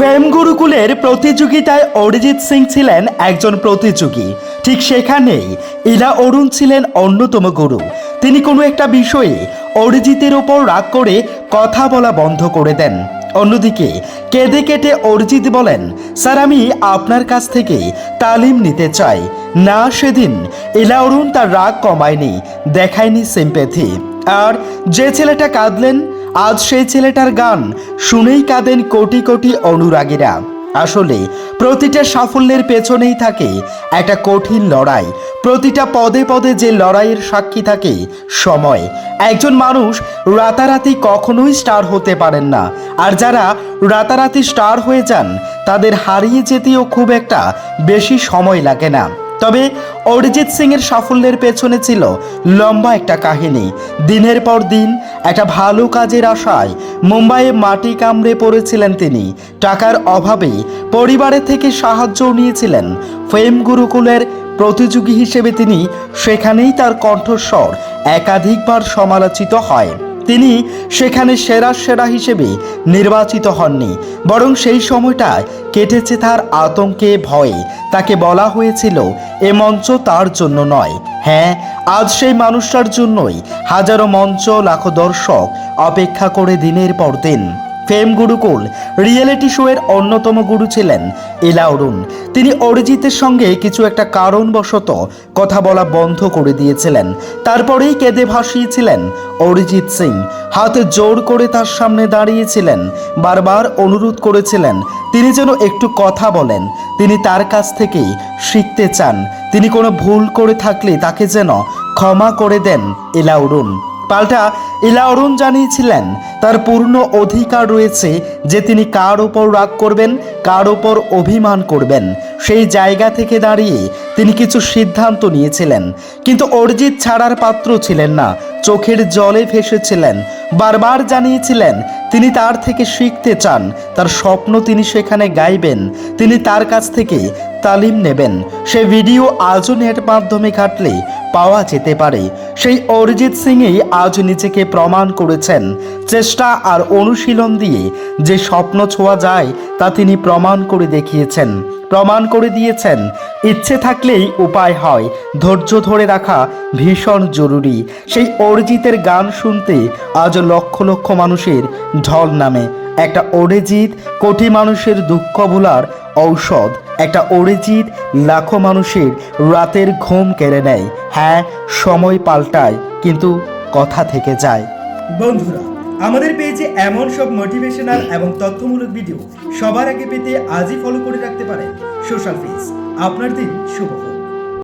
ফেম গুরুকুলের প্রতিযোগিতায় অরিজিৎ সিং ছিলেন একজন প্রতিযোগী। ঠিক সেখানেই ইলা অরুণ ছিলেন অন্যতম গুরু। তিনি কোনো একটা বিষয়ে অরিজিতের ওপর রাগ করে কথা বলা বন্ধ করে দেন। অন্যদিকে কেঁদে কেটে অরিজিৎ বলেন, স্যার আমি আপনার কাছ থেকে তালিম নিতে চাই না। সেদিন ইলা অরুণ তার রাগ কমায়নি, দেখায়নি সিম্প্যাথি। আর যে ছেলেটা কাঁদলেন, আজ সেই ছেলেটার গান শুনেই কাঁদেন কোটি কোটি অনুরাগীরা। আসলে প্রতিটা সাফল্যের পেছনেই থাকে একটা কঠিন লড়াই। প্রতিটা পদে পদে যে লড়াইয়ের সাক্ষী থাকে সময়। একজন মানুষ রাতারাতি কখনোই স্টার হতে পারেন না, আর যারা রাতারাতি স্টার হয়ে যান তাদের হারিয়ে যেতেও খুব একটা বেশি সময় লাগে না। তবে অরিজিৎ সিং এর সাফল্যের পেছনে ছিল লম্বা একটা কাহিনী। দিনের পর দিন একটা ভালো কাজের আশায় মুম্বাইয়ে মাটি কামড়ে পড়েছিলেন তিনি। টাকার অভাবে পরিবারের থেকে সাহায্য নিয়েছিলেন। ফেম গুরুকুলের প্রতিযোগী হিসেবে তিনি সেখানেই তার কণ্ঠস্বর একাধিকবার সমালোচিত হয়। তিনি সেখানে সেরা হিসেবে নির্বাচিত হননি, বরং সেই সময়টা কেটেছে তার আতঙ্কে, ভয়ে। তাকে বলা হয়েছিল এ মঞ্চ তার জন্য নয়। হ্যাঁ, আজ সেই মানুষটার জন্যই হাজারো মঞ্চ, লাখো দর্শক অপেক্ষা করে দিনের পর দিন। ফেম গুরুকুল রিয়েলিটি শোয়ের অন্যতম গুরু ছিলেন ইলা অরুণ। তিনি অরিজিতের সঙ্গে কিছু একটা কারণবশত কথা বলা বন্ধ করে দিয়েছিলেন। তারপরেই কেঁদে ভাসিয়েছিলেন অরিজিৎ সিং। হাতে জোর করে তার সামনে দাঁড়িয়েছিলেন, বারবার অনুরোধ করেছিলেন তিনি যেন একটু কথা বলেন। তিনি তার কাছ থেকেই শিখতে চান। তিনি কোনো ভুল করে থাকলে তাকে যেন ক্ষমা করে দেন ইলা অরুণ। পাল্টা ইলা অরুণ জানিয়েছিলেন তার পূর্ণ অধিকার রয়েছে যে তিনি কার ওপর রাগ করবেন, কার ওপর অভিমান করবেন। সেই জায়গা থেকে দাঁড়িয়ে তিনি কিছু সিদ্ধান্ত নিয়েছিলেন। কিন্তু অরিজিৎ ছাড়ার পাত্র ছিলেন না, চোখের জলে ভেসেছিলেন। বারবার জানিয়েছিলেন তিনি তার থেকে শিখতে চান, তার স্বপ্ন তিনি সেখানে গাইবেন, তিনি তার কাছ থেকে তালিম নেবেন। সে ভিডিও আজও নেট মাধ্যমে ঘাটলে পাওয়া যেতে পারে। সেই অরিজিৎ সিংই আজ নিজেকে প্রমাণ করেছেন। চেষ্টা আর অনুশীলন দিয়ে যে স্বপ্ন ছোঁয়া যায় তা তিনি প্রমাণ করে দেখিয়েছেন, প্রমাণ করে দিয়েছেন। ইচ্ছে থাকলেই উপায় হয়, ধৈর্য ধরে রাখা ভীষণ জরুরি। সেই অরিজিতের গান শুনতে আজ লক্ষ লক্ষ মানুষের ঢল নামে। একটা অরিজিৎ কোটি মানুষের দুঃখ ভোলার ঔষধ। একটা অরিজিৎ লাখো মানুষের রাতের ঘুম কেড়ে নেয়। হ্যাঁ, সময় পাল্টায় কিন্তু কথা থেকে যায়। বন্ধুরা, আমাদের পেজে এমন সব মোটিভেশনাল এবং তথ্যমূলক ভিডিও সবার আগে পেতে আজই ফলো করে রাখতে পারেন সোশ্যাল পেজ। আপনার দিন শুভ হোক।